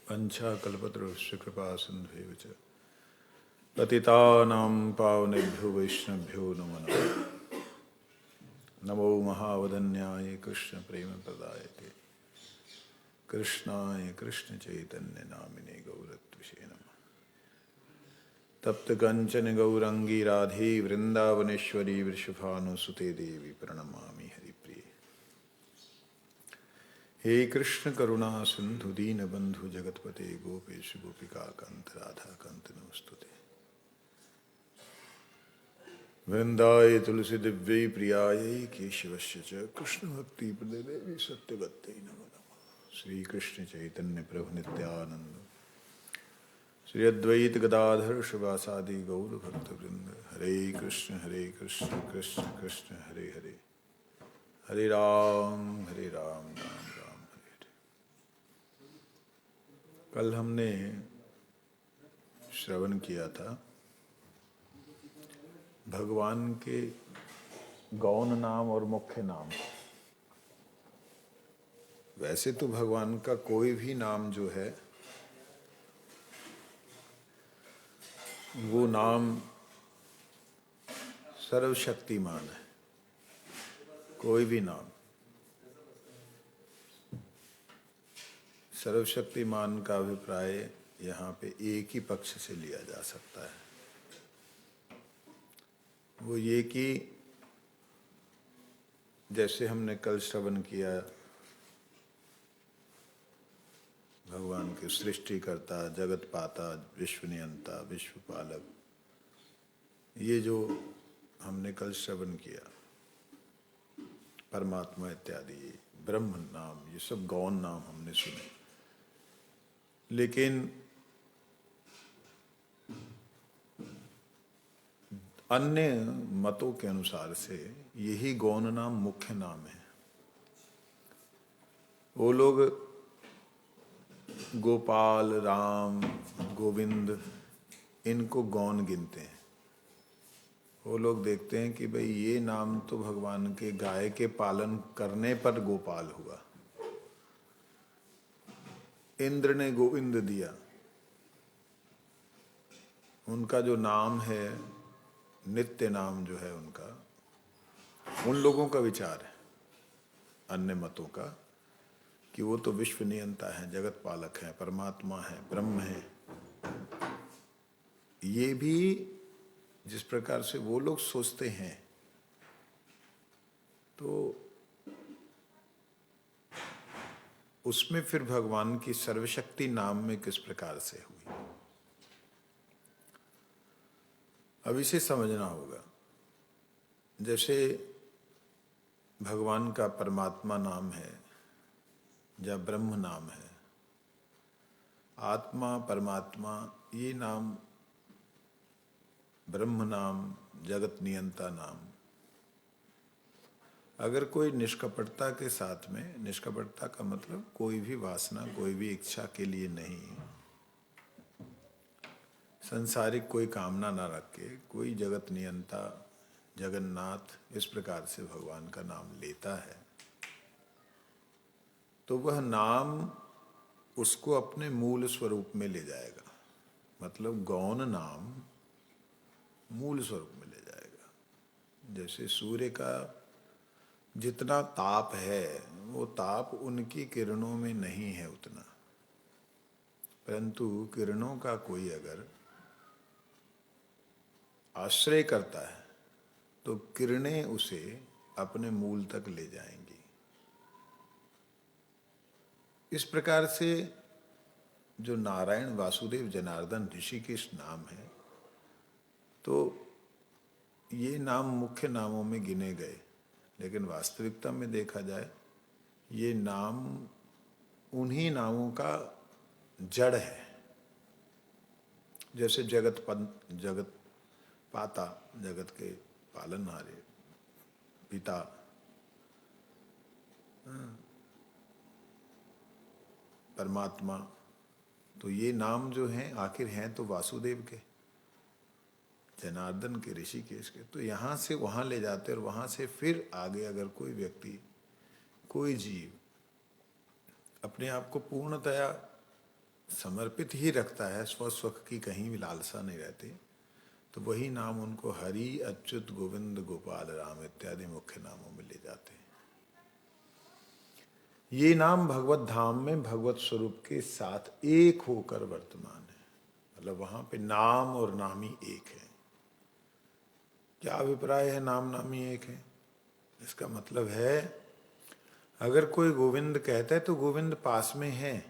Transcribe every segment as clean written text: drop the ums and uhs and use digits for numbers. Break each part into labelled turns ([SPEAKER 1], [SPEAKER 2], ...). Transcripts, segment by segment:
[SPEAKER 1] पंचाकल्पतरुश्च कृपा सिन्धुभैव च पतितानां पावनेभ्यो वैष्णवेभ्यो नमो नमः। नमो महावदन्याय कृष्ण प्रेम प्रदायते कृष्णाय कृष्ण चैतन्य नामिने गौरत्विषे नमः। तप्त कंचन गौरंगी राधे वृंदावनेश्वरी वृषभानुसुते देवी प्रणमामि हरिप्रिये। हे कृष्ण करुणा सिंधु दीनबंधु जगतपते गोपेश गोपिका कांत राधा कांत नमस्तुते। वृंदाय तुलसी दिव्यै प्रियायै केशवस्य च कृष्ण भक्ति प्रदे देवी सत्यवत्यै नमो नमः। श्री कृष्ण चैतन्य प्रभु नित्यानंद श्री अद्वैत गदाधर शिवासादि गौर भक्तवृंद। हरे कृष्ण कृष्ण कृष्ण हरे हरे, हरे राम राम राम हरे हरे। कल हमने श्रवण किया था भगवान के गौण नाम और मुख्य नाम। वैसे तो भगवान का कोई भी नाम जो है वो नाम सर्वशक्तिमान है। कोई भी नाम सर्वशक्तिमान का अभिप्राय यहाँ पे एक ही पक्ष से लिया जा सकता है। वो ये कि जैसे हमने कल श्रवण किया भगवान के सृष्टिकर्ता, जगत पाता, विश्व नियंता, विश्वपालक, ये जो हमने कल श्रवण किया परमात्मा इत्यादि ब्रह्म नाम, ये सब गौण नाम हमने सुने। लेकिन अन्य मतों के अनुसार से यही गौण नाम मुख्य नाम है। वो लोग गोपाल, राम, गोविंद इनको गौण गिनते हैं। वो लोग देखते हैं कि भाई ये नाम तो भगवान के गाय के पालन करने पर गोपाल हुआ, इंद्र ने गोविंद दिया। उनका जो नाम है नित्य नाम जो है उनका, उन लोगों का विचार है अन्य मतों का कि वो तो विश्व नियंता है, जगत पालक है, परमात्मा है, ब्रह्म है। ये भी जिस प्रकार से वो लोग सोचते हैं तो उसमें फिर भगवान की सर्वशक्ति नाम में किस प्रकार से हुई, अब इसे समझना होगा। जैसे भगवान का परमात्मा नाम है या ब्रह्म नाम है, आत्मा, परमात्मा, ये नाम, ब्रह्म नाम, जगत नियंता नाम, अगर कोई निष्कपटता के साथ में, निष्कपटता का मतलब कोई भी वासना, कोई भी इच्छा के लिए नहीं, संसारिक कोई कामना ना रख के कोई जगत नियंता, जगन्नाथ इस प्रकार से भगवान का नाम लेता है तो वह नाम उसको अपने मूल स्वरूप में ले जाएगा। मतलब गौण नाम मूल स्वरूप में ले जाएगा। जैसे सूर्य का जितना ताप है वो ताप उनकी किरणों में नहीं है उतना, परंतु किरणों का कोई अगर आश्रय करता है तो किरणें उसे अपने मूल तक ले जाएंगी। इस प्रकार से जो नारायण, वासुदेव, जनार्दन, ऋषिकेश नाम है, तो ये नाम मुख्य नामों में गिने गए, लेकिन वास्तविकता में देखा जाए ये नाम उन्हीं नामों का जड़ है। जैसे जगत पाता, जगत के पालनहारे, पिता, परमात्मा, तो ये नाम जो हैं आखिर हैं तो वासुदेव के, जनार्दन के, ऋषिकेश के। तो यहाँ से वहाँ ले जाते और वहाँ से फिर आगे अगर कोई व्यक्ति, कोई जीव अपने आप को पूर्णतया समर्पित ही रखता है, स्वस्वख की कहीं भी लालसा नहीं रहती, तो वही नाम उनको हरि, अच्युत, गोविंद, गोपाल, राम इत्यादि मुख्य नामों में ले जाते हैं। ये नाम भगवत धाम में भगवत स्वरूप के साथ एक होकर वर्तमान है, मतलब वहां पे नाम और नामी एक है। क्या अभिप्राय है नाम नामी एक है? इसका मतलब है अगर कोई गोविंद कहता है तो गोविंद पास में है,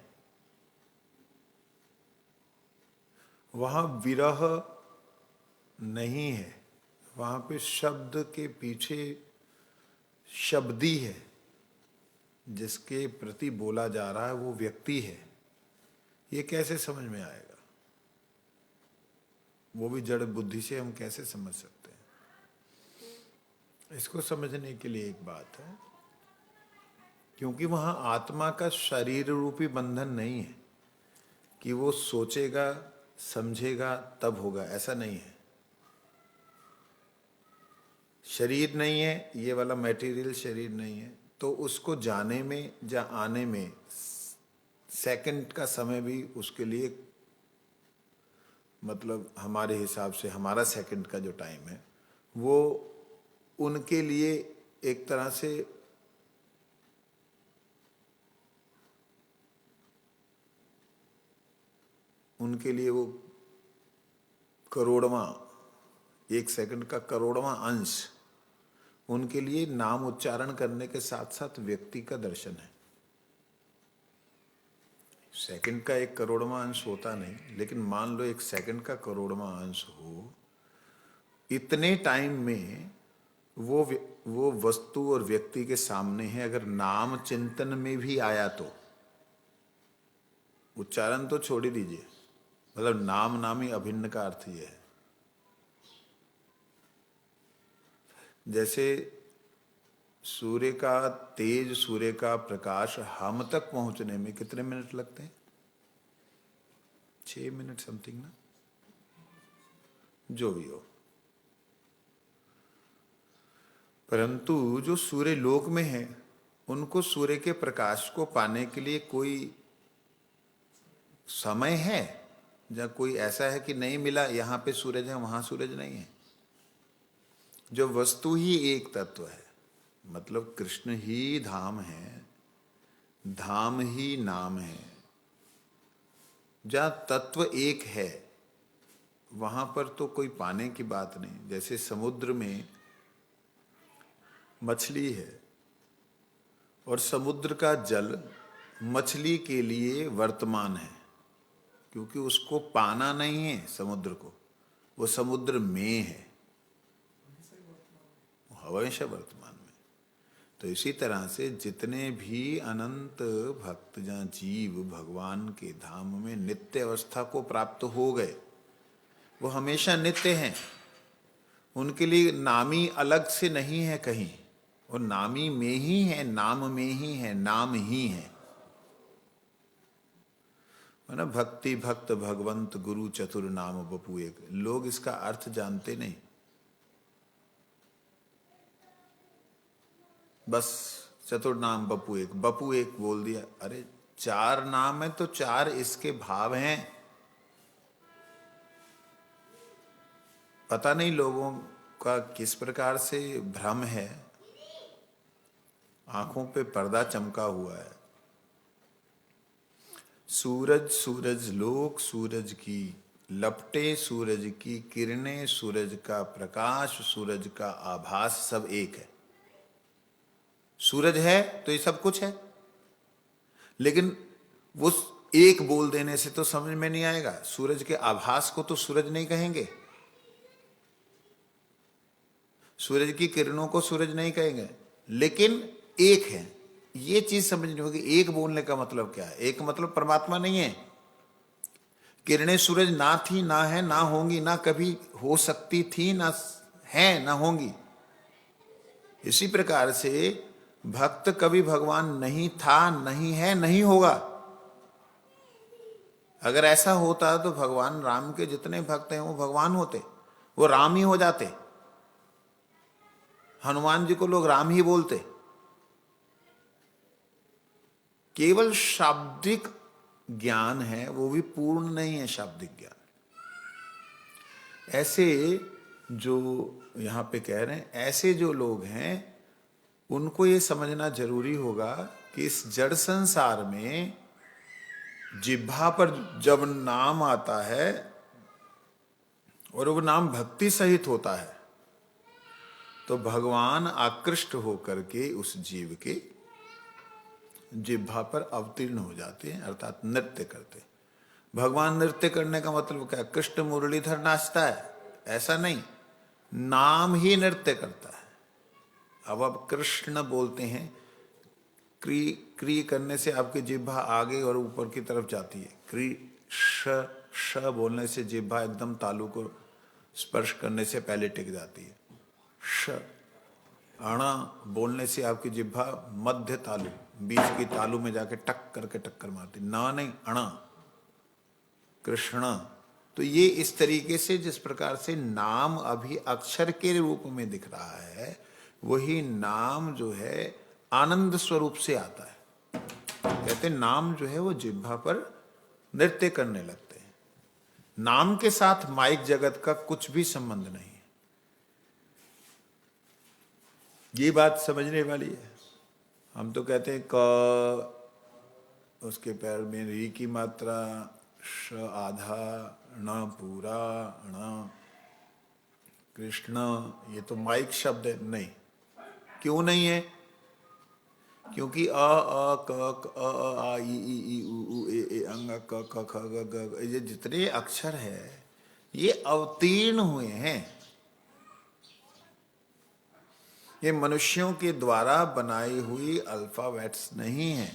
[SPEAKER 1] वहां विरह नहीं है, वहां पे शब्द के पीछे शब्दी है, जिसके प्रति बोला जा रहा है वो व्यक्ति है। ये कैसे समझ में आएगा? वो भी जड़ बुद्धि से हम कैसे समझ सकते हैं? इसको समझने के लिए एक बात है, क्योंकि वहां आत्मा का शरीर रूपी बंधन नहीं है कि वो सोचेगा समझेगा तब होगा, ऐसा नहीं है। शरीर नहीं है, ये वाला मटेरियल शरीर नहीं है, तो उसको जाने में या आने में सेकंड का समय भी उसके लिए, मतलब हमारे हिसाब से हमारा सेकंड का जो टाइम है वो उनके लिए एक तरह से उनके लिए वो करोड़वां, एक सेकंड का करोड़वां अंश उनके लिए नाम उच्चारण करने के साथ साथ व्यक्ति का दर्शन है। सेकंड का एक करोड़वां अंश होता नहीं, लेकिन मान लो एक सेकंड का करोड़वां अंश हो, इतने टाइम में वो वस्तु और व्यक्ति के सामने है। अगर नाम चिंतन में भी आया तो उच्चारण तो छोड़ ही दीजिए, मतलब नाम नामी अभिन्न का अर्थ ये है। जैसे सूर्य का तेज, सूर्य का प्रकाश हम तक पहुंचने में कितने मिनट लगते हैं? 6 मिनट समथिंग ना, जो भी हो। परंतु जो सूर्य लोक में है उनको सूर्य के प्रकाश को पाने के लिए कोई समय है, या कोई ऐसा है कि नहीं मिला, यहां पे सूरज है वहां सूरज नहीं है। जो वस्तु ही एक तत्व है, मतलब कृष्ण ही धाम है, धाम ही नाम है, जहां तत्व एक है वहां पर तो कोई पाने की बात नहीं। जैसे समुद्र में मछली है और समुद्र का जल मछली के लिए वर्तमान है, क्योंकि उसको पाना नहीं है समुद्र को, वो समुद्र में है, हमेशा वर्तमान में। तो इसी तरह से जितने भी अनंत भक्त या जीव भगवान के धाम में नित्य अवस्था को प्राप्त हो गए, वो हमेशा नित्य हैं। उनके लिए नामी अलग से नहीं है कहीं, वो नामी में ही है, नाम में ही है, नाम ही है ना। भक्ति भक्त भगवंत गुरु चतुर नाम बपू एक। लोग इसका अर्थ जानते नहीं, बस चतुर नाम बपू एक, बपू एक बोल दिया। अरे 4 नाम है तो 4 इसके भाव हैं। पता नहीं लोगों का किस प्रकार से भ्रम है, आंखों पे पर्दा चमका हुआ है। सूरज, सूरज लोक, सूरज की लपटे, सूरज की किरणें, सूरज का प्रकाश, सूरज का आभास, सब एक है। सूरज है तो ये सब कुछ है, लेकिन वो एक बोल देने से तो समझ में नहीं आएगा। सूरज के आभास को तो सूरज नहीं कहेंगे, सूरज की किरणों को सूरज नहीं कहेंगे, लेकिन एक है। ये चीज समझनी होगी। एक बोलने का मतलब क्या है? एक मतलब परमात्मा नहीं है। किरणें सूरज ना थी, ना है, ना होंगी, ना कभी हो सकती थी, ना है, ना होंगी। इसी प्रकार से भक्त कभी भगवान नहीं था, नहीं है, नहीं होगा। अगर ऐसा होता तो भगवान राम के जितने भक्त हैं वो भगवान होते, वो राम ही हो जाते। हनुमान जी को लोग राम ही बोलते। केवल शाब्दिक ज्ञान है वो भी पूर्ण नहीं है, शाब्दिक ज्ञान। ऐसे जो यहाँ पे कह रहे हैं, ऐसे जो लोग हैं उनको ये समझना जरूरी होगा कि इस जड़ संसार में जिह्वा पर जब नाम आता है और वो नाम भक्ति सहित होता है तो भगवान आकृष्ट होकर के उस जीव के जिह्वा पर अवतीर्ण हो जाते हैं, अर्थात नृत्य करते हैं। भगवान नृत्य करने का मतलब क्या? कृष्ण मुरलीधर नाचता है, ऐसा नहीं, नाम ही नृत्य करता है। अब आप कृष्ण बोलते हैं, क्री क्री करने से आपकी जिह्वा आगे और ऊपर की तरफ जाती है। क्री श बोलने से जिह्वा एकदम तालू को स्पर्श करने से पहले टिक जाती है। श अणा बोलने से आपकी जिह्वा मध्य तालू, बीच की तालू में जाके टक करके टक्कर मारती। ना नहीं, अणा, कृष्ण। तो ये इस तरीके से जिस प्रकार से नाम अभी अक्षर के रूप में दिख रहा है, वही नाम जो है आनंद स्वरूप से आता है। कहते नाम जो है वो जिह्वा पर नृत्य करने लगते हैं। नाम के साथ माइक जगत का कुछ भी संबंध नहीं है। ये बात समझने वाली है। हम तो कहते हैं क, उसके पैर में री की मात्रा, श आधा, ण पूरा, ण कृष्ण, ये तो माइक शब्द है। नहीं, क्यों नहीं है? क्योंकि क आ ई उ ए अंग क ख ग ग, ये जितने अक्षर है ये अवतीर्ण हुए हैं। ये मनुष्यों के द्वारा बनाई हुई अल्फाबेट्स नहीं है,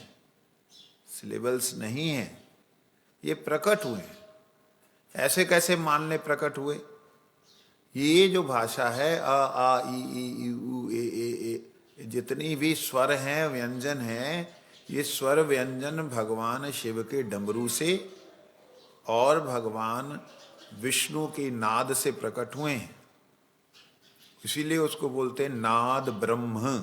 [SPEAKER 1] सिलेबल्स नहीं है, ये प्रकट हुए। ऐसे कैसे मान ले प्रकट हुए? ये जो भाषा है आ ई उ ए जितनी भी स्वर हैं, व्यंजन हैं, ये स्वर व्यंजन भगवान शिव के डमरू से और भगवान विष्णु की नाद से प्रकट हुए हैं। इसीलिए उसको बोलते हैं नाद ब्रह्म।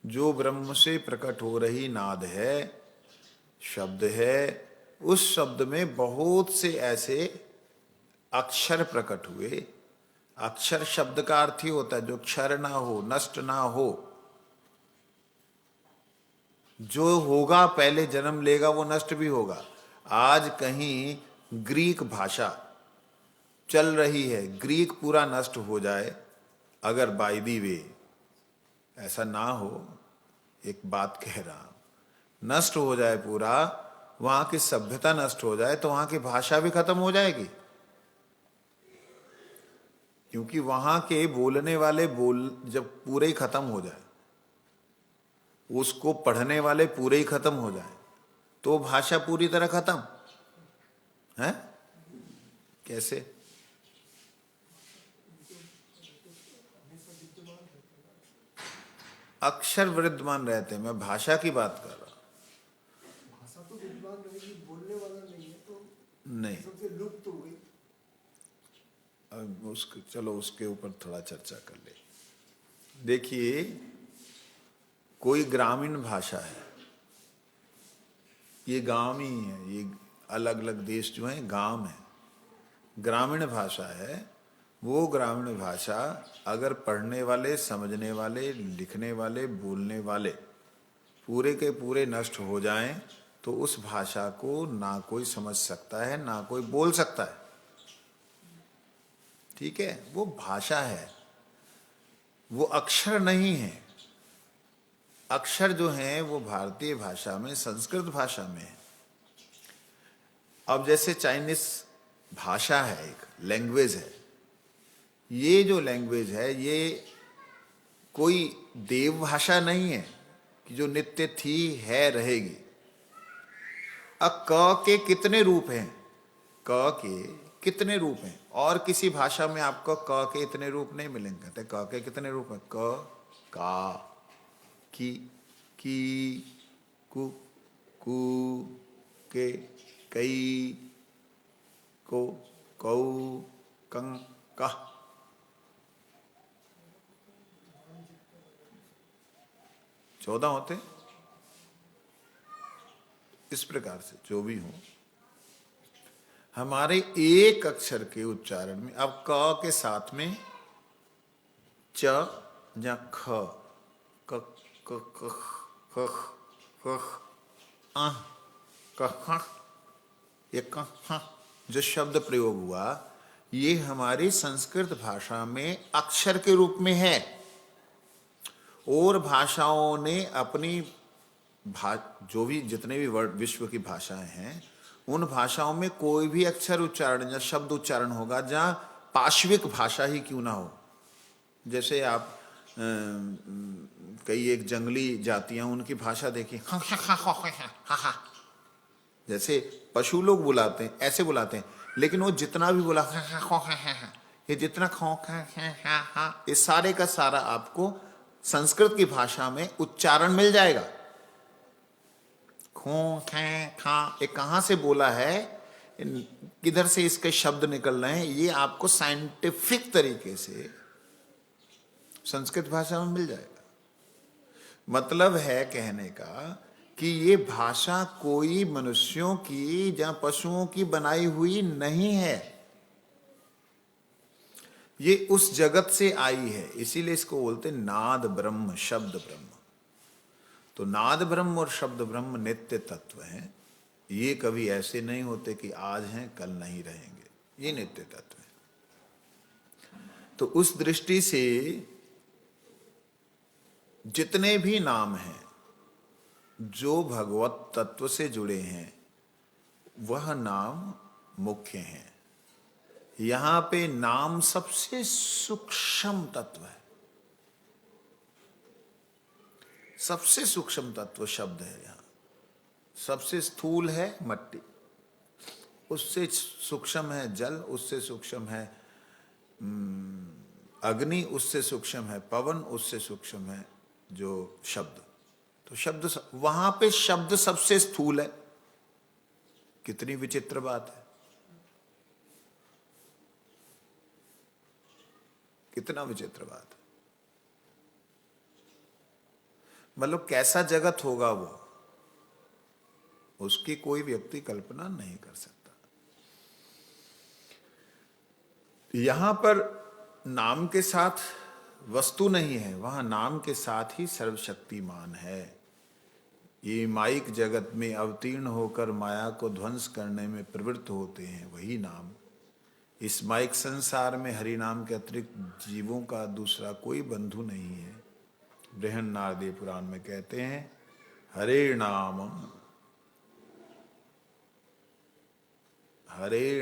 [SPEAKER 1] जो ब्रह्म से प्रकट हो रही नाद है, शब्द है, उस शब्द में बहुत से ऐसे अक्षर प्रकट हुए। अक्षर शब्द का अर्थ ही होता है जो क्षर ना हो, नष्ट ना हो। जो होगा पहले जन्म लेगा वो नष्ट भी होगा। आज कहीं ग्रीक भाषा चल रही है, ग्रीक पूरा नष्ट हो जाए, अगर बाय दी वे ऐसा ना हो, एक बात कह रहा हूं, नष्ट हो जाए पूरा, वहां की सभ्यता नष्ट हो जाए तो वहां की भाषा भी खत्म हो जाएगी। क्योंकि वहां के बोलने वाले जब पूरे ही खत्म हो जाए, उसको पढ़ने वाले पूरे ही खत्म हो जाए, तो भाषा पूरी तरह खत्म है। कैसे? अक्षर विद्यमान रहते हैं, मैं भाषा की बात कर रहा हूं।
[SPEAKER 2] भाषा तो विद्यमान रहेगी, बोलने वाला नहीं है तो
[SPEAKER 1] नहीं,
[SPEAKER 2] सबसे लुप्त हो गई।
[SPEAKER 1] अब चलो उसके ऊपर थोड़ा चर्चा कर ले। देखिए, कोई ग्रामीण भाषा है, ये गांव ही है, ये अलग अलग देश जो हैं गांव है, ग्रामीण भाषा है। वो ग्रामीण भाषा अगर पढ़ने वाले, समझने वाले, लिखने वाले, बोलने वाले पूरे के पूरे नष्ट हो जाएं तो उस भाषा को ना कोई समझ सकता है, ना कोई बोल सकता है। ठीक है, वो भाषा है, वो अक्षर नहीं है। अक्षर जो हैं वो भारतीय भाषा में, संस्कृत भाषा में है। अब जैसे चाइनीस भाषा है, एक लैंग्वेज है, ये जो लैंग्वेज है ये कोई देव भाषा नहीं है कि जो नित्य थी, है, रहेगी। अब क के कितने रूप हैं? क के कितने रूप हैं? और किसी भाषा में आपको क के इतने रूप नहीं मिलेंगे। कहते क के कितने रूप हैं? क, का, की, कु, कु, के, कई, को, कौ, कं, कह। 14 होते। इस प्रकार से जो भी हो, हमारे एक अक्षर के उच्चारण में, अब क के साथ में च या ख, क क क ख ख आ क, ये क जो शब्द प्रयोग हुआ, ये हमारी संस्कृत भाषा में अक्षर के रूप में है। और भाषाओं ने अपनी जो भी जितने भी वर्ड विश्व की भाषाएं हैं, उन भाषाओं में कोई भी अक्षर उच्चारण या शब्द उच्चारण होगा जहाँ पाश्विक भाषा ही क्यों ना हो। जैसे आप कई एक जंगली जातियां, उनकी भाषा देखिए, जैसे पशु लोग बुलाते हैं ऐसे बुलाते हैं, लेकिन वो जितना भी बोला ये जितना ये सारे का सारा आपको संस्कृत की भाषा में उच्चारण मिल जाएगा। खो खे खा, ये कहाँ से बोला है, किधर से इसके शब्द निकल रहे हैं, ये आपको साइंटिफिक तरीके से संस्कृत भाषा में मिल जाएगा। मतलब है कहने का कि ये भाषा कोई मनुष्यों की या पशुओं की बनाई हुई नहीं है, ये उस जगत से आई है। इसीलिए इसको बोलते नाद ब्रह्म, शब्द ब्रह्म। तो नाद ब्रह्म और शब्द ब्रह्म नित्य तत्व हैं। ये कभी ऐसे नहीं होते कि आज हैं कल नहीं रहेंगे, ये नित्य तत्व है। तो उस दृष्टि से जितने भी नाम हैं जो भगवत तत्व से जुड़े हैं, वह नाम मुख्य हैं। यहां पे नाम सबसे सूक्ष्म तत्व है, सबसे सूक्ष्म तत्व शब्द है। यहां सबसे स्थूल है मट्टी, उससे सूक्ष्म है जल, उससे सूक्ष्म है अग्नि, उससे सूक्ष्म है पवन, उससे सूक्ष्म है जो शब्द। तो शब्द, वहां पे शब्द सबसे स्थूल है। कितनी विचित्र बात है, कितना विचित्र बात है। मतलब कैसा जगत होगा वो, उसकी कोई व्यक्ति कल्पना नहीं कर सकता। यहां पर नाम के साथ वस्तु नहीं है, वहां नाम के साथ ही सर्वशक्तिमान है। ये माइक जगत में अवतीर्ण होकर माया को ध्वंस करने में प्रवृत्त होते हैं, वही नाम। इस माइक संसार में हरि नाम के अतिरिक्त जीवों का दूसरा कोई बंधु नहीं है। बृहन्नारदीय पुराण में कहते हैं, हरे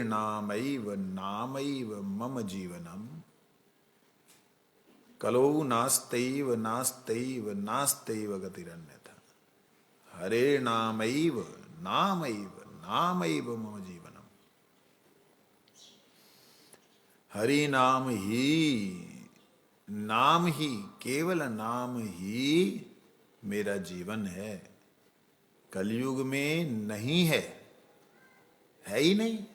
[SPEAKER 1] नामैव नामैव मम जीवनम, कलौ नास्तैव नास्तैव नास्तैव गतिरन्यथा। हरे नामैव नामैव नामैव मम जीवनम। हरि नाम ही, केवल नाम ही मेरा जीवन है। कलयुग में नहीं है, है ही नहीं,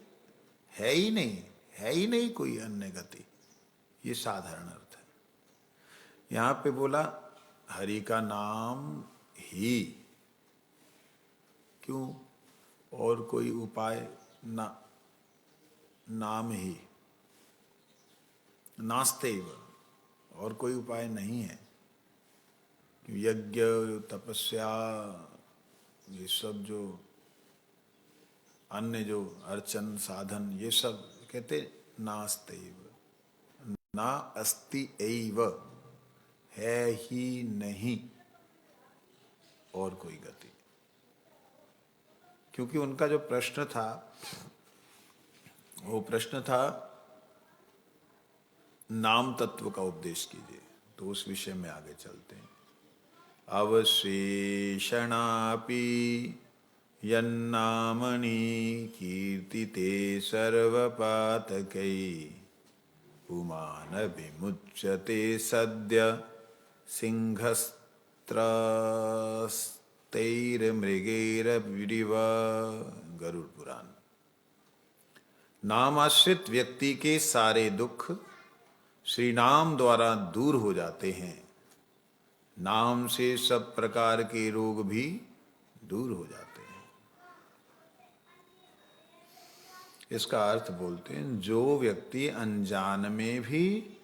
[SPEAKER 1] है ही नहीं, है ही नहीं कोई अन्य गति। ये साधारण अर्थ है। यहां पे बोला हरि का नाम ही, क्यों? और कोई उपाय ना, नाम ही, नास्तेव, और कोई उपाय नहीं है। यज्ञ तपस्या ये सब जो अन्य जो अर्चन साधन, ये सब कहते नास्तेव, ना अस्ति एव, है ही नहीं और कोई गति। क्योंकि उनका जो प्रश्न था, वो प्रश्न था नाम तत्व का उपदेश कीजिए। तो उस विषय में आगे चलते हैं। अवशेषणापि यन्नामनि कीर्तिते सर्वपातकै, पुमान विमुच्यते सद्य सिंहस्त्रस्तैर्मृगैरविरिव। गरुड़ पुराण। नामाश्रित व्यक्ति के सारे दुख श्री नाम द्वारा दूर हो जाते हैं। नाम से सब प्रकार के रोग भी दूर हो जाते हैं। इसका अर्थ बोलते हैं, जो व्यक्ति अनजान में भी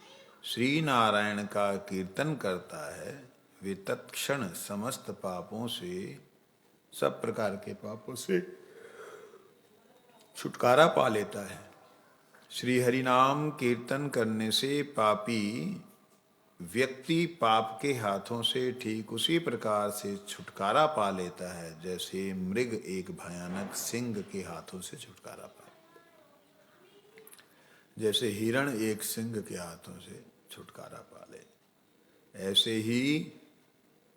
[SPEAKER 1] श्री नारायण का कीर्तन करता है वे तत्क्षण समस्त पापों से, सब प्रकार के पापों से छुटकारा पा लेता है। श्री हरि नाम कीर्तन करने से पापी व्यक्ति पाप के हाथों से ठीक उसी प्रकार से छुटकारा पा लेता है जैसे मृग एक भयानक सिंह के हाथों से छुटकारा पाए, जैसे हिरण एक सिंह के हाथों से छुटकारा पा ले, ऐसे ही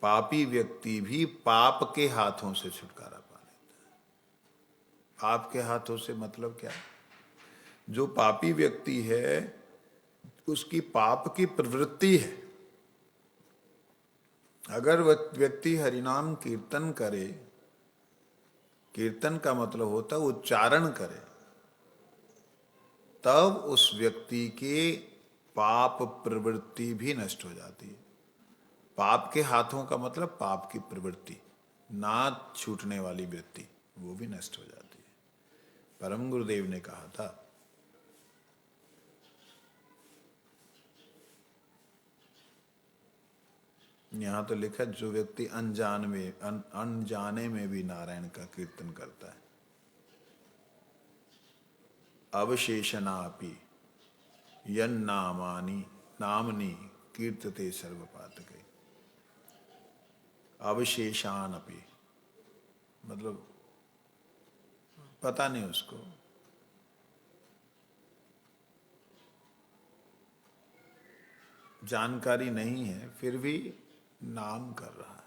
[SPEAKER 1] पापी व्यक्ति भी पाप के हाथों से छुटकारा पा लेता है। पाप के हाथों से मतलब क्या? जो पापी व्यक्ति है उसकी पाप की प्रवृत्ति है। अगर व्यक्ति हरिनाम कीर्तन करे, कीर्तन का मतलब होता है उच्चारण करे, तब उस व्यक्ति के पाप प्रवृत्ति भी नष्ट हो जाती है। पाप के हाथों का मतलब पाप की प्रवृत्ति, ना छूटने वाली वृत्ति, वो भी नष्ट हो जाती है। परम गुरुदेव ने कहा था, यहां तो लिखा, जो व्यक्ति अनजाने में भी नारायण का कीर्तन करता है, अवशेषणापि यन्नामानि नामनि कीर्तते सर्वपातके। अवशेषान अपि मतलब पता नहीं उसको, जानकारी नहीं है, फिर भी नाम कर रहा है।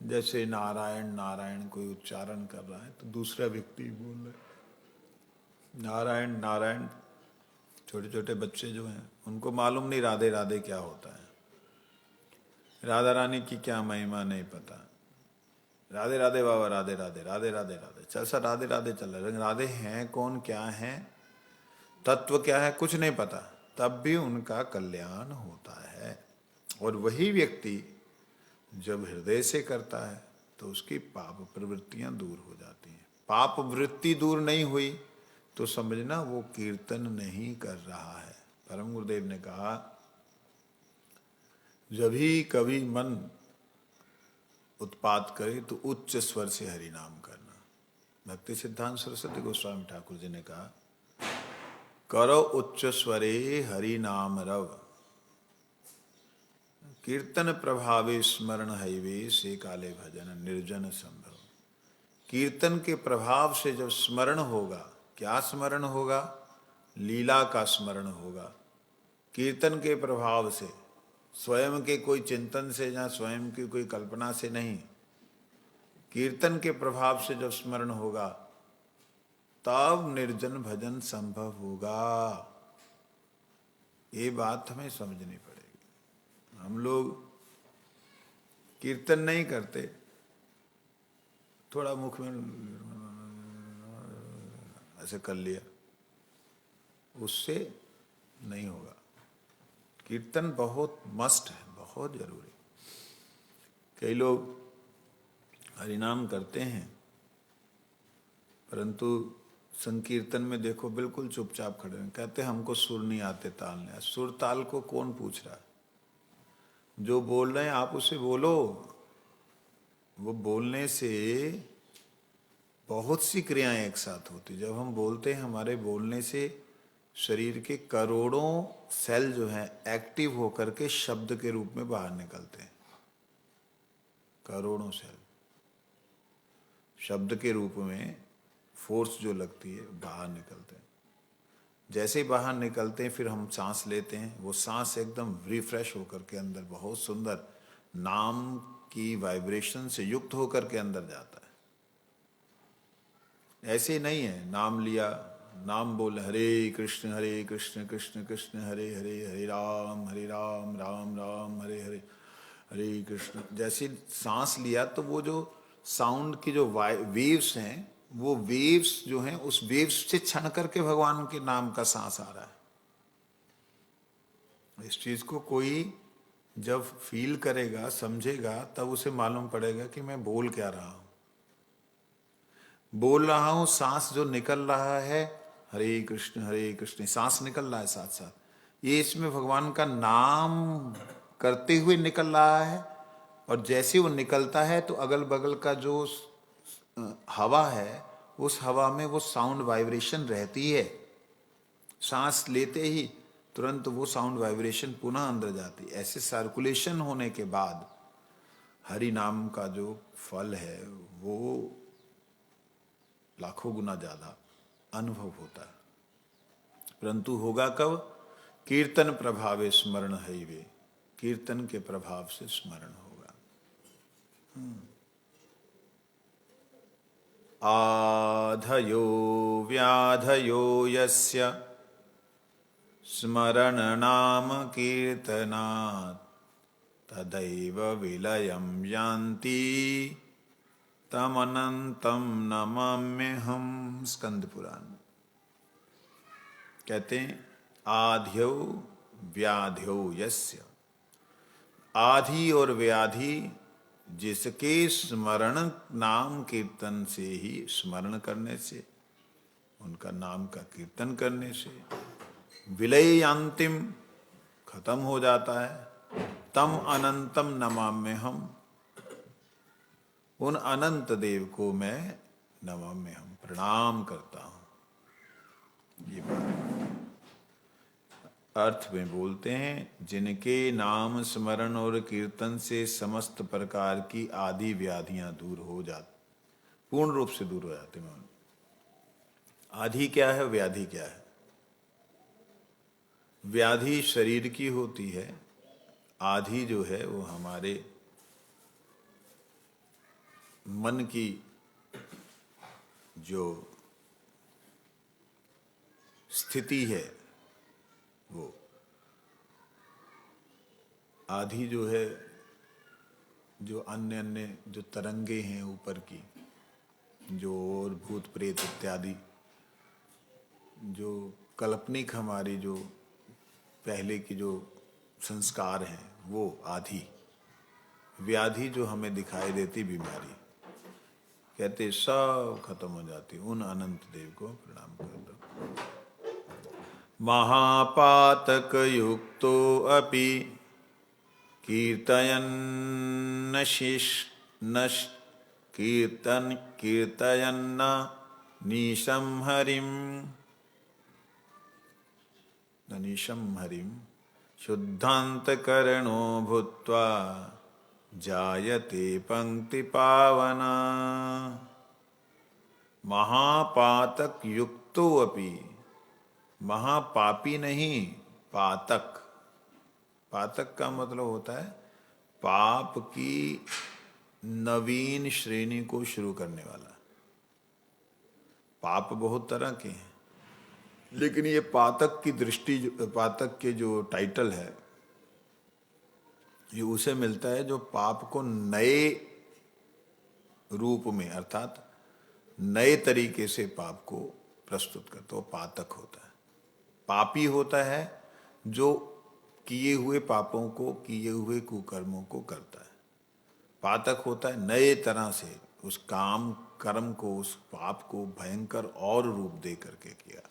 [SPEAKER 1] जैसे नारायण नारायण कोई उच्चारण कर रहा है तो दूसरा व्यक्ति बोल रहा है नारायण नारायण। छोटे छोटे बच्चे जो हैं उनको मालूम नहीं राधे राधे क्या होता है, राधा रानी की क्या महिमा नहीं पता। राधे राधे बाबा, राधे राधे राधे राधे राधे, चल सर राधे राधे चल रहा है, राधे हैं कौन, क्या है, तत्व क्या है, कुछ नहीं पता, तब भी उनका कल्याण होता है। और वही व्यक्ति जब हृदय से करता है तो उसकी पाप प्रवृत्तियां दूर हो जाती हैं। पाप वृत्ति दूर नहीं हुई तो समझना वो कीर्तन नहीं कर रहा है। परम गुरुदेव ने कहा, जब भी कभी मन उत्पात करे तो उच्च स्वर से हरि नाम करना। भक्ति सिद्धांत सरस्वती गोस्वामी ठाकुर जी ने कहा, करो उच्च स्वरे हरि नाम रव, कीर्तन प्रभावे स्मरण हैवे से काले भजन निर्जन संभव। कीर्तन के प्रभाव से जब स्मरण होगा, क्या स्मरण होगा? लीला का स्मरण होगा। कीर्तन के प्रभाव से, स्वयं के कोई चिंतन से या स्वयं की कोई कल्पना से नहीं, कीर्तन के प्रभाव से जब स्मरण होगा तब निर्जन भजन संभव होगा। ये बात हमें समझनी पड़ेगी। हम लोग कीर्तन नहीं करते, थोड़ा मुख में ऐसे कर लिया, उससे नहीं होगा। कीर्तन बहुत मस्ट है, बहुत जरूरी। कई लोग हरिनाम करते हैं परंतु संकीर्तन में देखो बिल्कुल चुपचाप खड़े हैं, कहते हैं हमको सुर नहीं आते, ताल नहीं आते। सुर ताल को कौन पूछ रहा है? जो बोल रहे हैं आप उसे बोलो। वो बोलने से बहुत सी क्रियाएं एक साथ होती। जब हम बोलते हैं, हमारे बोलने से शरीर के करोड़ों सेल जो हैं एक्टिव होकर के शब्द के रूप में बाहर निकलते हैं। करोड़ों सेल शब्द के रूप में फोर्स जो लगती है बाहर निकलते हैं। जैसे ही बाहर निकलते हैं फिर हम सांस लेते हैं, वो सांस एकदम रिफ्रेश होकर के अंदर बहुत सुंदर नाम की वाइब्रेशन से युक्त होकर के अंदर जाता है। ऐसे नहीं है नाम लिया, नाम बोल हरे कृष्ण कृष्ण कृष्ण हरे हरे, हरे राम राम राम हरे हरे, हरे कृष्ण। जैसे सांस लिया तो वो जो साउंड की जो वेव्स हैं, वो वेव्स जो हैं उस वेव्स से छन करके भगवान के नाम का सांस आ रहा है। इस चीज को कोई जब फील करेगा, समझेगा, तब उसे मालूम पड़ेगा कि मैं बोल क्या रहा हूं। बोल रहा हूं, सांस जो निकल रहा है हरे कृष्ण सांस निकल रहा है साथ साथ, ये इसमें भगवान का नाम करते हुए निकल रहा है। और जैसे वो निकलता है तो अगल बगल का जो हवा है, उस हवा में वो साउंड वाइब्रेशन रहती है। सांस लेते ही तुरंत वो साउंड वाइब्रेशन पुनः अंदर जाती। ऐसे सर्कुलेशन होने के बाद हरि नाम का जो फल है वो लाखों गुना ज्यादा अनुभव होता है। परंतु होगा कब? कीर्तन प्रभावे स्मरण है वे, कीर्तन के प्रभाव से स्मरण होगा। आधयो व्याधयो यस्य स्मरण नाम कीर्तनात् तदैव विलयं यान्ति तमनंतम नमाम्यहम्। स्कंद पुराण कहते हैं आध्यो व्याध्यो यस्य, आधि और व्याधि जिसके स्मरण नाम कीर्तन से ही, स्मरण करने से, उनका नाम का कीर्तन करने से विलय अंतिम खत्म हो जाता है। तम अनंतम नमाम्य हम, उन अनंत देव को मैं नमाम्य हम प्रणाम करता हूं। ये बात अर्थ में बोलते हैं, जिनके नाम स्मरण और कीर्तन से समस्त प्रकार की आदि व्याधियां दूर हो जाती, पूर्ण रूप से दूर हो जाती हैं। आदि क्या है, व्याधि क्या है? व्याधि शरीर की होती है, आदि जो है वो हमारे मन की जो स्थिति है, वो आदि जो है, जो अन्य अन्य जो तरंगे हैं ऊपर की, जो और भूत प्रेत इत्यादि जो काल्पनिक हमारी जो पहले की जो संस्कार हैं, वो आदि। व्याधि जो हमें दिखाई देती बीमारी, कहते सब खत्म हो जाती। उन अनंत देव को प्रणाम कर दो। महापातक युक्तो अपि कीर्तयन् नश कीर्तयन्न नीशं हरिं शुद्धान्तकरणो भूत्वा जायते पंक्ति पावना। महापातक युक्तो अपि, महापापी नहीं, पातक। पातक का मतलब होता है पाप की नवीन श्रेणी को शुरू करने वाला। पाप बहुत तरह के हैं, लेकिन ये पातक की दृष्टि, पातक के जो टाइटल है, ये उसे मिलता है जो पाप को नए रूप में, अर्थात नए तरीके से पाप को प्रस्तुत करता, वो पातक होता है। पापी होता है जो किए हुए पापों को, किए हुए कुकर्मों को करता है। पातक होता है नए तरह से उस काम कर्म को, उस पाप को भयंकर और रूप दे करके किया।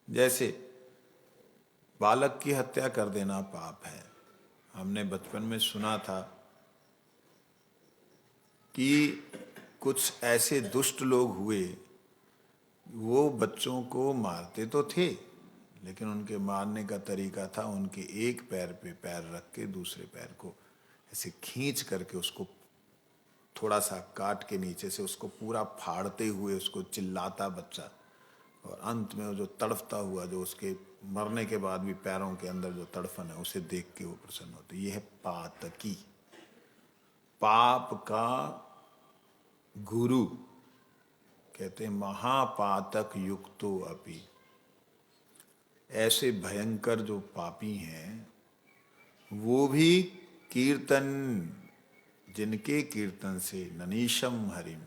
[SPEAKER 1] जैसे बालक की हत्या कर देना पाप है। हमने बचपन में सुना था कि कुछ ऐसे दुष्ट लोग हुए, वो बच्चों को मारते तो थे, लेकिन उनके मारने का तरीका था उनके एक पैर पे पैर रख के दूसरे पैर को ऐसे खींच करके उसको थोड़ा सा काट के नीचे से उसको पूरा फाड़ते हुए उसको चिल्लाता बच्चा, और अंत में वो जो तड़फता हुआ, जो उसके मरने के बाद भी पैरों के अंदर जो तड़फन है, उसे देख के वो प्रसन्न होते। ये है पातकी, पाप का गुरु। कहते हैं महापातक युक्तो अपि, ऐसे भयंकर जो पापी हैं वो भी कीर्तन, जिनके कीर्तन से ननीशम हरिम,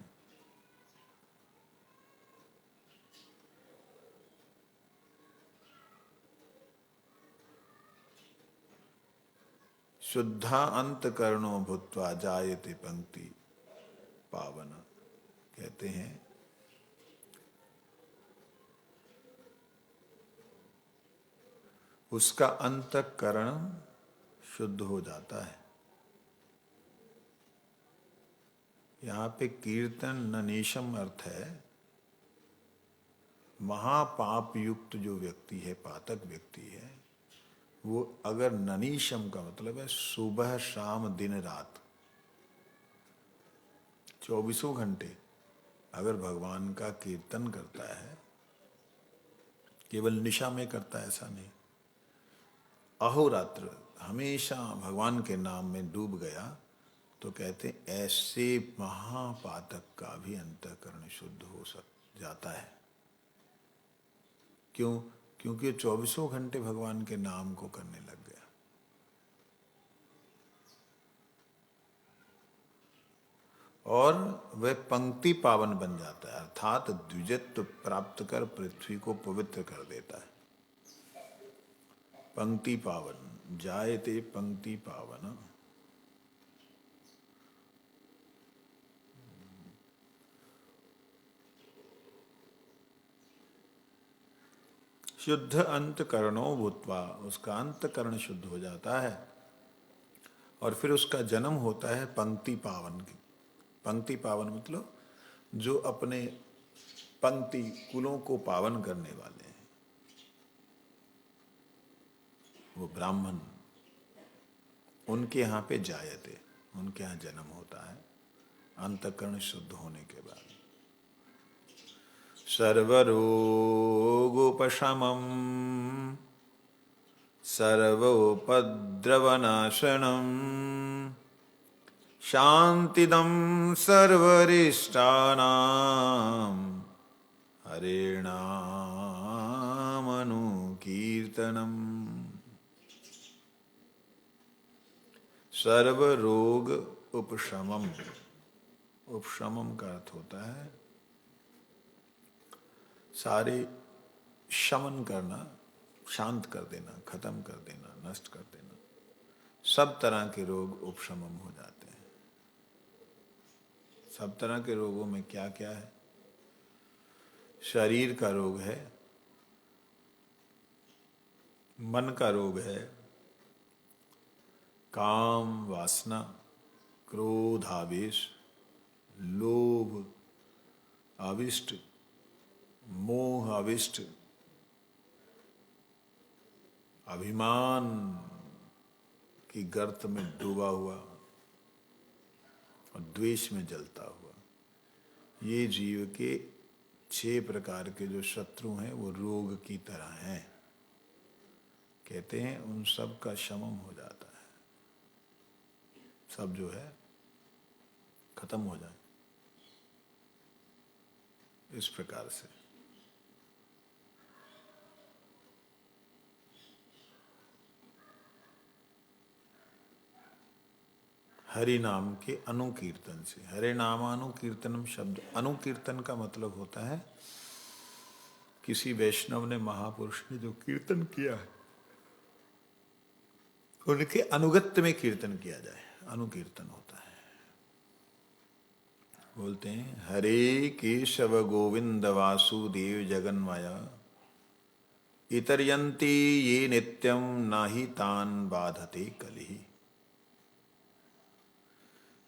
[SPEAKER 1] शुद्धा अंतकरणो भूत्वा जायते पंक्ति पावना। कहते हैं उसका अंतःकरण शुद्ध हो जाता है। यहाँ पे कीर्तन ननीशम अर्थ है महापाप युक्त जो व्यक्ति है, पातक व्यक्ति है, वो अगर ननीशम का मतलब है सुबह शाम दिन रात 24 घंटे अगर भगवान का कीर्तन करता है, केवल निशा में करता है ऐसा नहीं, अहोरात्र हमेशा भगवान के नाम में डूब गया, तो कहते ऐसे महापातक का भी अंतःकरण शुद्ध हो जाता है। क्यों? क्योंकि 24 घंटे भगवान के नाम को करने लग गया। और वह पंक्ति पावन बन जाता है, अर्थात द्विजत्व प्राप्त कर पृथ्वी को पवित्र कर देता है। पंक्ति पावन, जायते पंक्ति पावन। शुद्ध अंतकरणो भूत्वा, उसका अंतकरण शुद्ध हो जाता है और फिर उसका जन्म होता है पंक्ति पावन की। पंक्ति पावन मतलब जो अपने पंक्ति कुलों को पावन करने वाले हैं, वो ब्राह्मण, उनके यहाँ पे जायते, उनके यहाँ जन्म होता है अंतकरण शुद्ध होने के बाद। सर्वरोगोपशमं सर्वोपद्रवनाशनं शांतिदं सर्वरिष्टानां हरेणामनुकीर्तनम्। सर्वरोग उपशमम, उपशमम का अर्थ होता है सारे शमन करना, शांत कर देना, खत्म कर देना, नष्ट कर देना। सब तरह के रोग उपशमम हो जाते हैं। सब तरह के रोगों में क्या क्या है? शरीर का रोग है, मन का रोग है, काम वासना, क्रोध आवेश, लोभ आविष्ट, मोह आविष्ट, अभिमान की गर्त में डूबा हुआ और द्वेष में जलता हुआ, ये जीव के 6 प्रकार के जो शत्रु हैं वो रोग की तरह हैं। कहते हैं उन सब का शमन हो जाता है, सब जो है खत्म हो जाए। इस प्रकार से हरि नाम के अनुकीर्तन से, हरे नामानुकीर्तनम शब्द, अनुकीर्तन का मतलब होता है किसी वैष्णव ने, महापुरुष ने जो कीर्तन किया है उनके अनुगत्य में कीर्तन किया जाए, अनुकीर्तन होता है। बोलते हैं हरे केशव गोविंद वासुदेव जगन्माया इतर्यन्ति ये नित्यम नाहि तान बाधते कलिहि।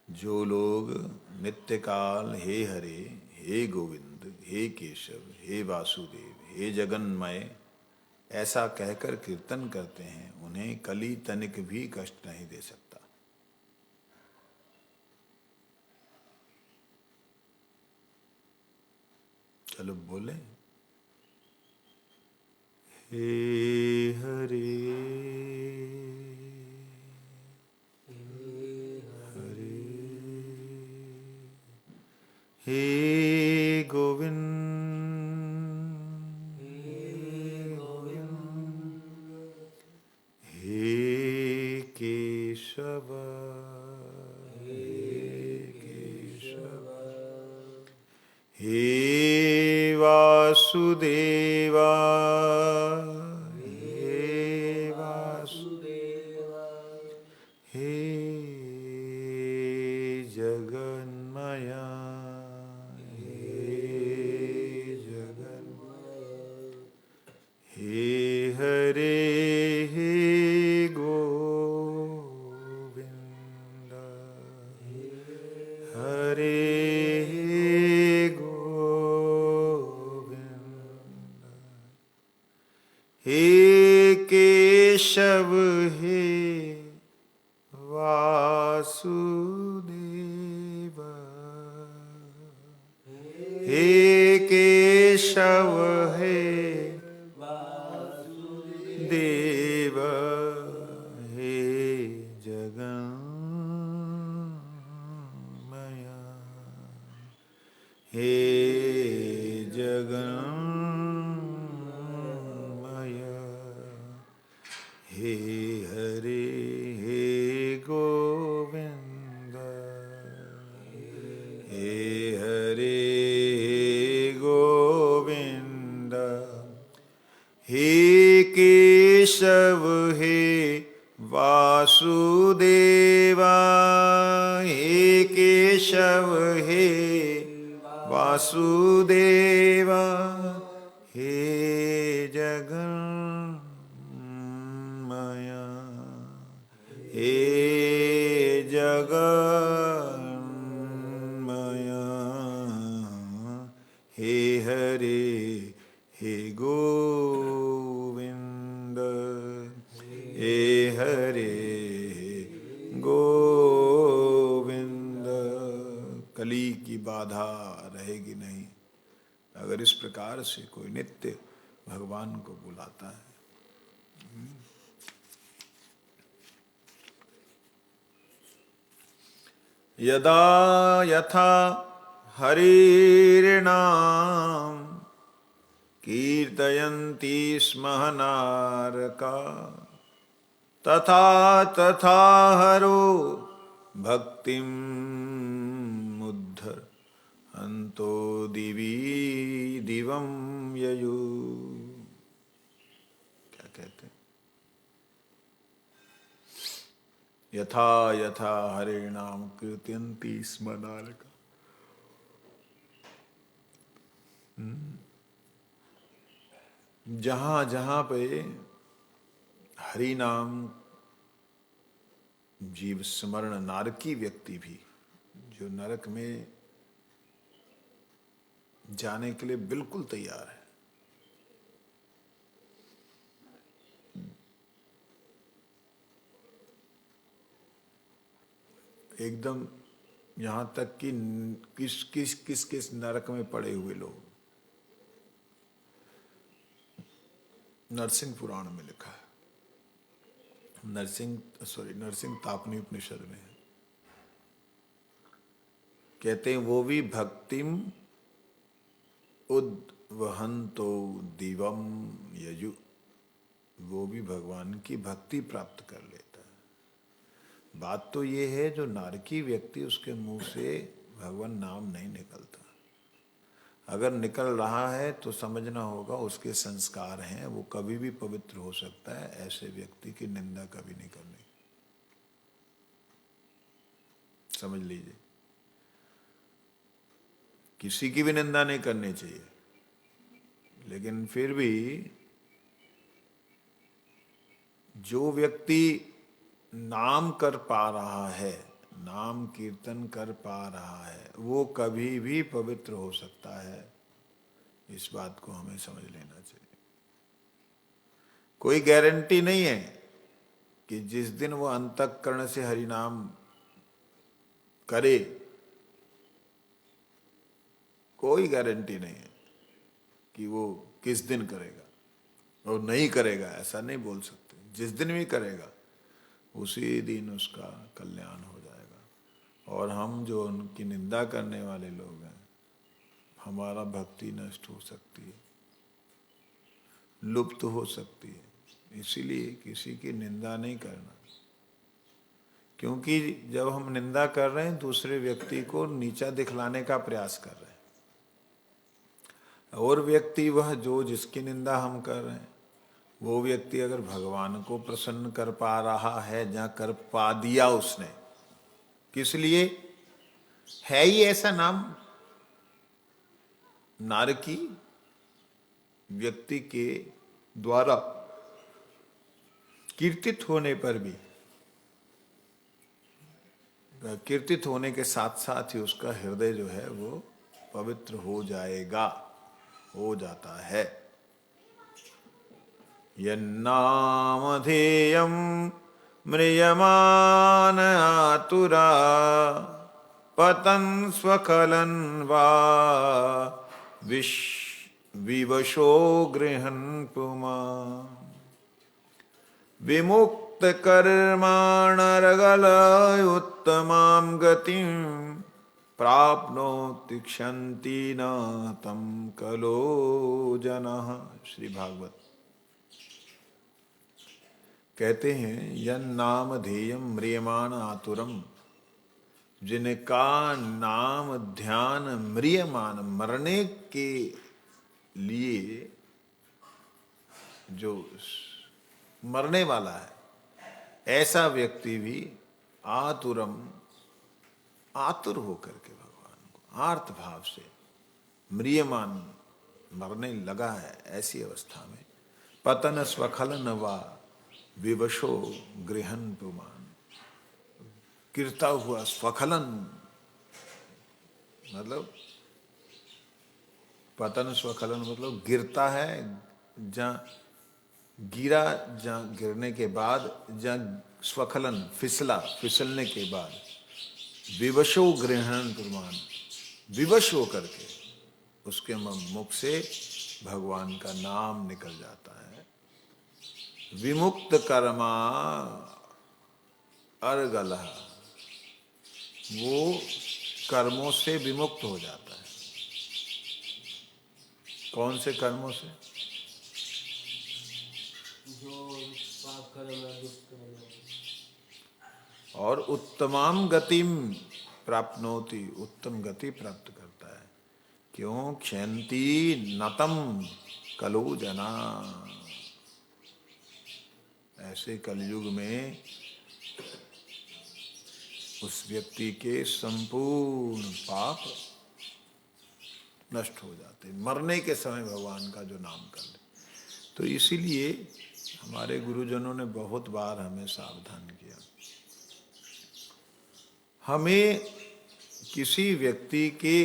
[SPEAKER 1] जो लोग नित्य काल हे हरे, हे गोविंद, हे केशव, हे वासुदेव, हे जगन्मय ऐसा कहकर कीर्तन करते हैं, उन्हें कली तनिक भी कष्ट नहीं दे सकता। चलो बोले हे हरे हे गोविंद, हे केशव, हे वासुदेवा, हे जगन्मया, हे हरे केशव हे वासुदेव, हे केशव हे देव, हे जगन्मय, हे जगन्मय, हे हरे हे गोविंद, हे हरे गोविंद, हे केशव हे वासुदेवा, हे केशव हे वासुदेवा, हे जगन्मय, हे जगन्मय, हे हरे हे गोविंद, हे हरे गोविंद। कली की बाधा रहेगी नहीं अगर इस प्रकार से कोई नित्य भगवान को बुलाता है। यदा यथा हरिर्नाम कीर्तयन्ति स्म नारका, तथा तथा हरो भक्तिं मुद्धर हन्तो दिवि दिवं ययु। क्या कहते हैं? यथा यथा हरे नाम कीर्तयन्ति स्म नारका। जहां जहां पे हरि नाम जीव स्मरण नारकी व्यक्ति भी, जो नरक में जाने के लिए बिल्कुल तैयार है, एकदम यहां तक कि किस नरक में पड़े हुए लोग, नरसिंह पुराण में लिखा है, नरसिंह तापनी उपनिषद में कहते हैं वो भी भक्तिम उद्वहंतो दिवम यजु, वो भी भगवान की भक्ति प्राप्त कर लेता है। बात तो ये है जो नारकी व्यक्ति, उसके मुंह से भगवान नाम नहीं निकलता। अगर निकल रहा है तो समझना होगा उसके संस्कार हैं, वो कभी भी पवित्र हो सकता है। ऐसे व्यक्ति की निंदा कभी नहीं करनी, समझ लीजिए। किसी की भी निंदा नहीं करनी चाहिए, लेकिन फिर भी जो व्यक्ति नाम कर पा रहा है, नाम कीर्तन कर पा रहा है, वो कभी भी पवित्र हो सकता है। इस बात को हमें समझ लेना चाहिए। कोई गारंटी नहीं है कि जिस दिन वो अंतःकरण से हरि नाम करे, कोई गारंटी नहीं है कि वो किस दिन करेगा और नहीं करेगा, ऐसा नहीं बोल सकते। जिस दिन भी करेगा उसी दिन उसका कल्याण हो जाएगा। और हम जो उनकी निंदा करने वाले लोग हैं, हमारा भक्ति नष्ट हो सकती है, लुप्त हो सकती है। इसीलिए किसी की निंदा नहीं करना, क्योंकि जब हम निंदा कर रहे हैं दूसरे व्यक्ति को नीचा दिखलाने का प्रयास कर रहे हैं, और व्यक्ति वह जो जिसकी निंदा हम कर रहे हैं, वो व्यक्ति अगर भगवान को प्रसन्न कर पा रहा है, जहाँ कर पा दिया उसने, किस लिए है ही ऐसा नाम। नारकी व्यक्ति के द्वारा कीर्तित होने पर भी, कीर्तित होने के साथ साथ ही उसका हृदय जो है वो पवित्र हो जाएगा, हो जाता है। यन्नामधेयं म्रियमाण आतुरा पतन् स्वखलन् वा विवशो गृहन् पुमान्। विमुक्त कर्माणर्गल उत्तमां गतिं प्राप्नोति क्षन्ति न तं कलो जनः। श्री भागवत कहते हैं यन्नाम ध्येयं म्रियमाण आतुरम, जिनका नाम ध्यान म्रियमान मरने के लिए जो मरने वाला है, ऐसा व्यक्ति भी आतुरम आतुर होकर के भगवान को आर्त भाव से म्रियमान मरने लगा है, ऐसी अवस्था में पतन स्वखलन वा विवशो गृहन पुमान, गिरता हुआ स्वखलन मतलब पतन स्वखलन मतलब गिरता है, जहाँ गिरा, जहाँ गिरने के बाद, जहाँ स्वखलन फिसलने के बाद विवशो गृहण प्रमाण, विवश होकर के उसके मुख से भगवान का नाम निकल जाता है। विमुक्त कर्मा अर्गलः, वो कर्मों से विमुक्त हो जाता है। कौन से कर्मों से?
[SPEAKER 3] जो पाप कर्म है, दुष्ट कर्म है।
[SPEAKER 1] और उत्तमाम गतिम प्राप्नोति, उत्तम गति प्राप्त करता है। क्यों? क्षयंती नतम कलो जना, ऐसे कलयुग में उस व्यक्ति के संपूर्ण पाप नष्ट हो जाते, मरने के समय भगवान का जो नाम कर ले। तो इसीलिए हमारे गुरुजनों ने बहुत बार हमें सावधान किया। हमें किसी व्यक्ति के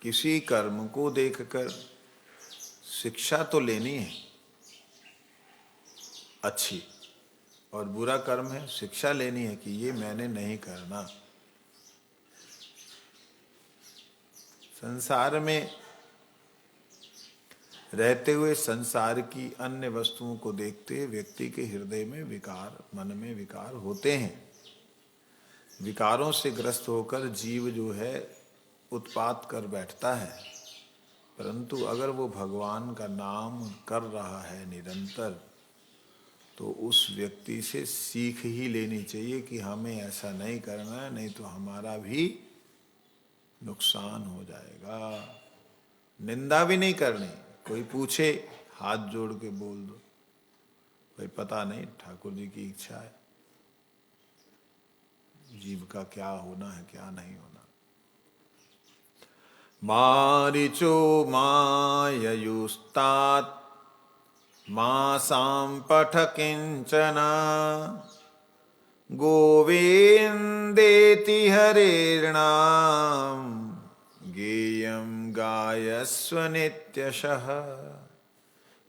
[SPEAKER 1] किसी कर्म को देखकर शिक्षा तो लेनी है अच्छी, और बुरा कर्म है शिक्षा लेनी है कि ये मैंने नहीं करना। संसार में रहते हुए संसार की अन्य वस्तुओं को देखते व्यक्ति के हृदय में विकार, मन में विकार होते हैं। विकारों से ग्रस्त होकर जीव जो है उत्पात कर बैठता है, परंतु अगर वो भगवान का नाम कर रहा है निरंतर, तो उस व्यक्ति से सीख ही लेनी चाहिए कि हमें ऐसा नहीं करना है, नहीं तो हमारा भी नुकसान हो जाएगा। निंदा भी नहीं करनी, कोई पूछे हाथ जोड़ के बोल दो, भाई पता नहीं ठाकुर जी की इच्छा है, जीव का क्या होना है क्या नहीं होना। मारिचो माययुस्तात् मासां पठ किंचन गोविंदेति हरेर्नाम गेयम गायस्व नित्यशः।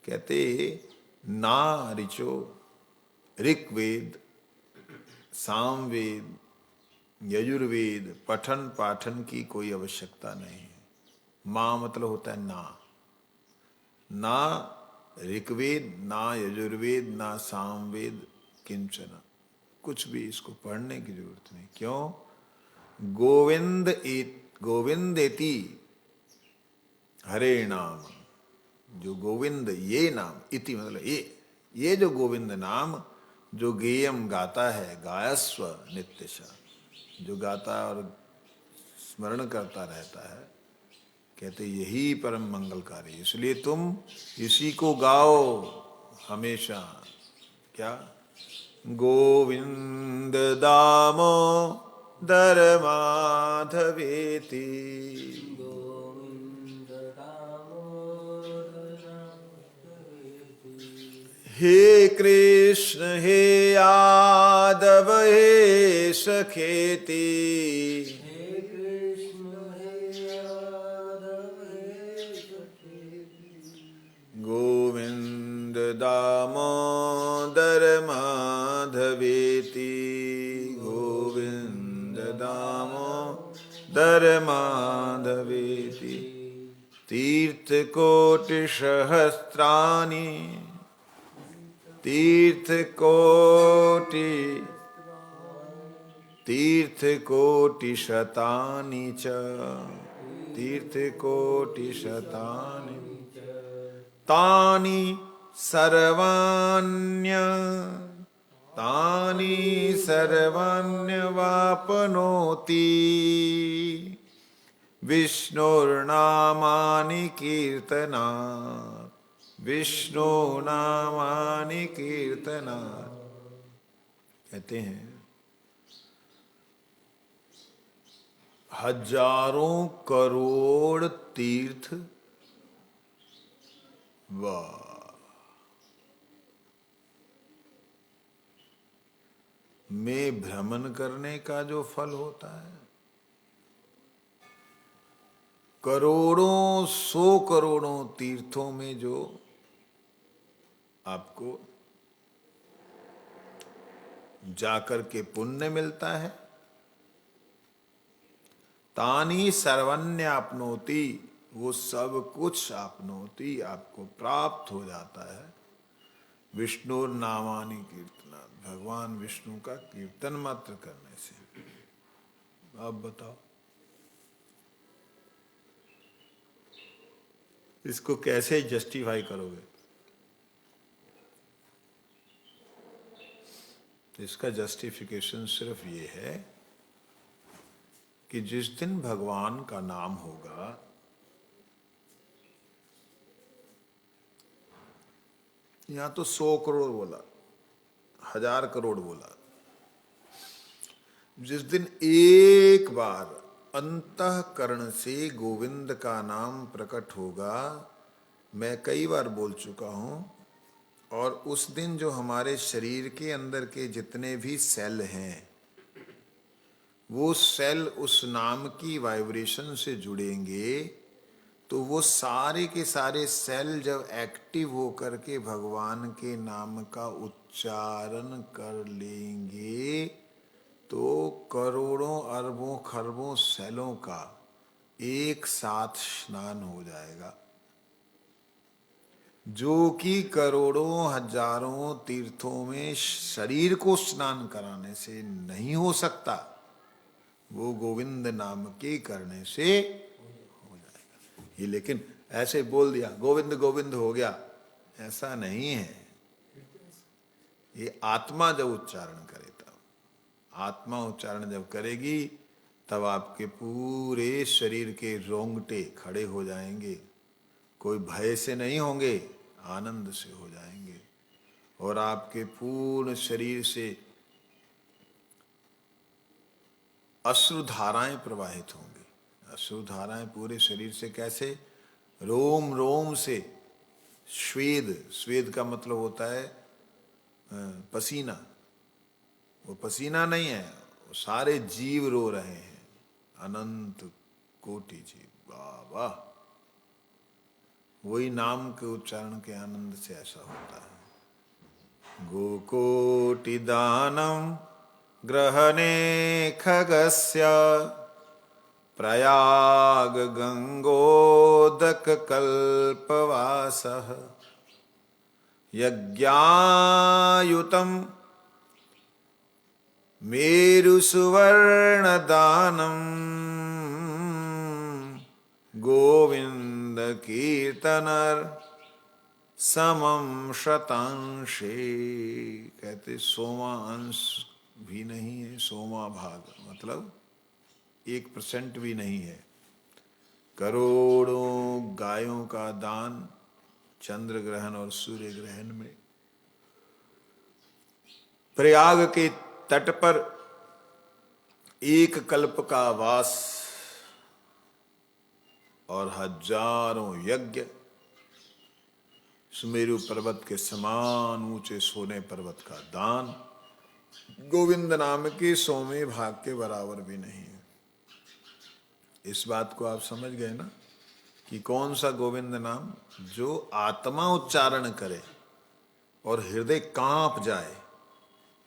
[SPEAKER 1] कहते ना ऋचो, ऋग्वेद, सामवेद, यजुर्वेद पठन पाठन की कोई आवश्यकता नहीं है। माँ मतलब होता है ना ऋग्वेद, ना यजुर्वेद, ना सामवेद, किंचन, कुछ भी इसको पढ़ने की जरूरत नहीं। क्यों? गोविंदेति हरे नाम, जो गोविंद ये नाम, इति मतलब ये जो गोविंद नाम जो गेयम गाता है, गायस्व नित्यशा, जो गाता और स्मरण करता रहता है, कहते यही परम मंगलकारी। इसलिए तुम इसी को गाओ हमेशा। क्या? गोविंद दामोदर माधवेति,
[SPEAKER 3] गोविंद दामोदर माधवेति।
[SPEAKER 1] हे कृष्ण हे यादव हे सखेति,
[SPEAKER 3] हे कृष्ण हे यादव हे सखेति।
[SPEAKER 1] धर्माधवेति तीर्थकोटिसहस्राणि तीर्थकोटिशतानि च तीर्थकोटिशतानि तानि सर्वाण्यवाप्नोति विष्णुर्नामानि कीर्तनात् विष्णुनामानि कीर्तनात्। कहते हैं हजारों करोड़ तीर्थ में भ्रमण करने का जो फल होता है, करोड़ों 100 करोड़ों तीर्थों में जो आपको जाकर के पुण्य मिलता है, तानी सर्वन्य आपनोति, वो सब कुछ आपनोति आपको प्राप्त हो जाता है। विष्णु नामानि कीर्तना, भगवान विष्णु का कीर्तन मात्र करने से। आप बताओ इसको कैसे जस्टिफाई करोगे? इसका जस्टिफिकेशन सिर्फ ये है कि जिस दिन भगवान का नाम होगा, यहां तो 100 करोड़ बोला, 1000 करोड़ बोला, जिस दिन एक बार अंतःकरण से गोविंद का नाम प्रकट होगा, मैं कई बार बोल चुका हूं, और उस दिन जो हमारे शरीर के अंदर के जितने भी सेल हैं, वो सेल उस नाम की वाइब्रेशन से जुड़ेंगे, तो वो सारे के सारे सेल जब एक्टिव होकर के भगवान के नाम का उच्चारण कर लेंगे, तो करोड़ों अरबों खरबों सेलों का एक साथ स्नान हो जाएगा, जो कि करोड़ों हजारों तीर्थों में शरीर को स्नान कराने से नहीं हो सकता, वो गोविंद नाम के करने से हो जाएगा। ये लेकिन ऐसे बोल दिया गोविंद गोविंद हो गया, ऐसा नहीं है। ये आत्मा जब उच्चारण करे, तब आत्मा उच्चारण जब करेगी, तब आपके पूरे शरीर के रोंगटे खड़े हो जाएंगे। कोई भय से नहीं होंगे, आनंद से हो जाएंगे, और आपके पूर्ण शरीर से अश्रुधाराएं प्रवाहित होंगी। अश्रुधाराएं पूरे शरीर से कैसे? रोम रोम से स्वेद, स्वेद का मतलब होता है पसीना, वो पसीना नहीं है, वो सारे जीव रो रहे हैं, अनंत कोटि जीव। वाह वाह, वही नाम के उच्चारण के आनंद से ऐसा होता है। गोकोटि दानम ग्रहणे खगस्य प्रयाग गंगोदक कल्पवासः यज्ञायुतम मेरु सुवर्ण दानम गोविंद कीर्तनर समम शतांशे। कहते 100वां अंश भी नहीं है, 100वां भाग मतलब 1% भी नहीं है। करोड़ों गायों का दान चंद्र ग्रहण और सूर्य ग्रहण में, प्रयाग के तट पर एक कल्प का वास और हजारों यज्ञ, सुमेरु पर्वत के समान ऊंचे सोने पर्वत का दान, गोविंद नाम के 100वें भाग के बराबर भी नहीं है। इस बात को आप समझ गए ना कि कौन सा गोविंद नाम? जो आत्मा उच्चारण करे और हृदय कांप जाए,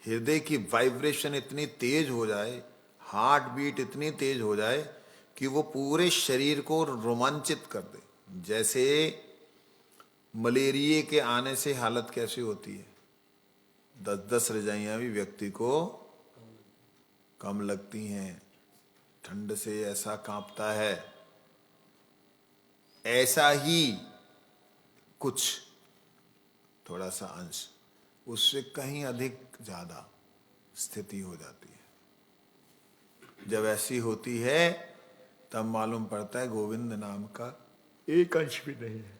[SPEAKER 1] हृदय की वाइब्रेशन इतनी तेज हो जाए, हार्ट बीट इतनी तेज हो जाए कि वो पूरे शरीर को रोमांचित कर दे। जैसे मलेरिया के आने से हालत कैसी होती है, 10-10 रजाइयां भी व्यक्ति को कम लगती हैं, ठंड से ऐसा कांपता है, ऐसा ही कुछ थोड़ा सा अंश उससे कहीं अधिक ज्यादा स्थिति हो जाती है। जब ऐसी होती है तब मालूम पड़ता है गोविंद नाम का एक अंश भी नहीं है।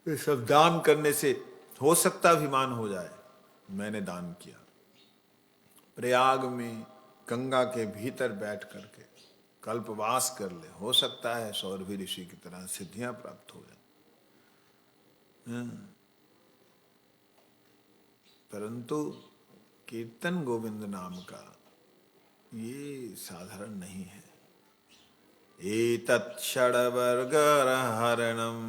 [SPEAKER 1] ये सब दान करने से हो सकता अभिमान हो जाए, मैंने दान किया। प्रयाग में गंगा के भीतर बैठ करके कल्पवास कर ले, हो सकता है सौरभी ऋषि की तरह सिद्धियां प्राप्त हो जाए। परंतु कीर्तन गोविंद नाम का ये साधारण नहीं है। एतत् षड्वर्गहरणं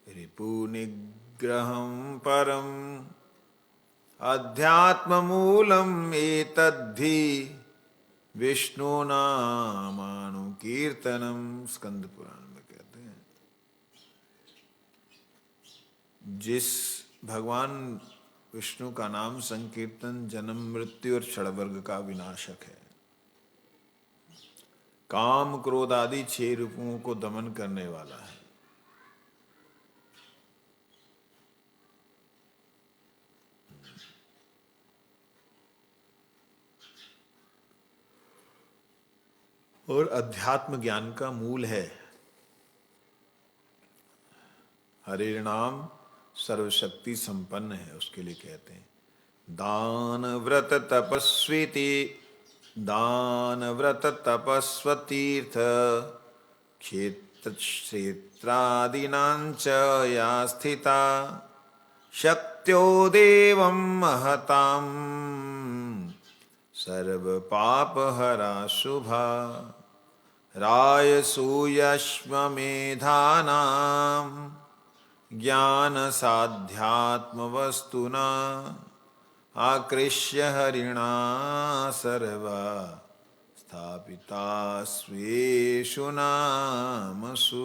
[SPEAKER 1] रिपुनिग्रहं परम् अध्यात्ममूलम् एतद्धि विष्णुनामानुकीर्तनम्, स्कंद पुराण में कहते हैं। जिस भगवान विष्णु का नाम संकीर्तन जन्म मृत्यु और षड्वर्ग का विनाशक है, काम क्रोध आदि 6 रूपों को दमन करने वाला है। और अध्यात्म ज्ञान का मूल है। हरे नाम सर्वशक्ति संपन्न है, उसके लिए कहते हैं दान व्रत तपस्वीति, दान व्रत तपस्व तीर्थ क्षेत्र क्षेत्रादीनांच या स्थिता शक्त्यो देवं महतां सर्व पाप हरा शुभा रायसूयश्वमेधानां ज्ञान साध्यात्म वस्तुना आकृष्य हरिणा सर्वा स्थापिता स्वेषु नामसु।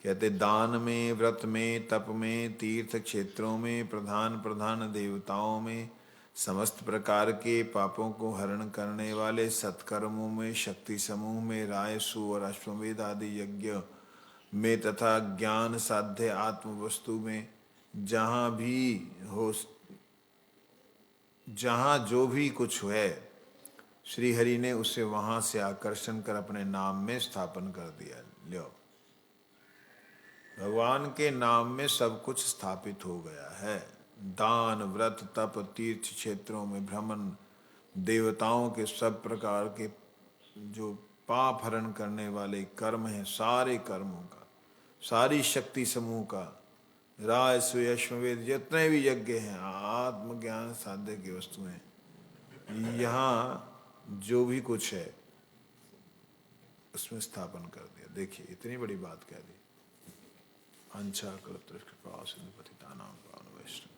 [SPEAKER 1] कहते दान में, व्रत में, तप में, तीर्थ क्षेत्रों में, प्रधान प्रधान देवताओं में, समस्त प्रकार के पापों को हरण करने वाले सत्कर्मों में, शक्ति समूह में, रायसु और अश्वमेध आदि यज्ञ में तथा ज्ञान साध्य आत्म वस्तु में, जहाँ भी हो, जहाँ जो भी कुछ है, श्री हरि ने उसे वहां से आकर्षण कर अपने नाम में स्थापन कर दिया। लो, भगवान के नाम में सब कुछ स्थापित हो गया है। दान व्रत तप तीर्थ क्षेत्रों में भ्रमण, देवताओं के सब प्रकार के जो पाप हरण करने वाले कर्म हैं, सारे कर्मों का, सारी शक्ति समूह का, राय सुयश्ववेद जितने भी यज्ञ हैं, आत्मज्ञान साध्य की वस्तुएं, यहाँ जो भी कुछ है उसमें स्थापन कर दिया। देखिए इतनी बड़ी बात कह दी। अंशा कृपा सिंधु पतितानां पावन वैष्णव।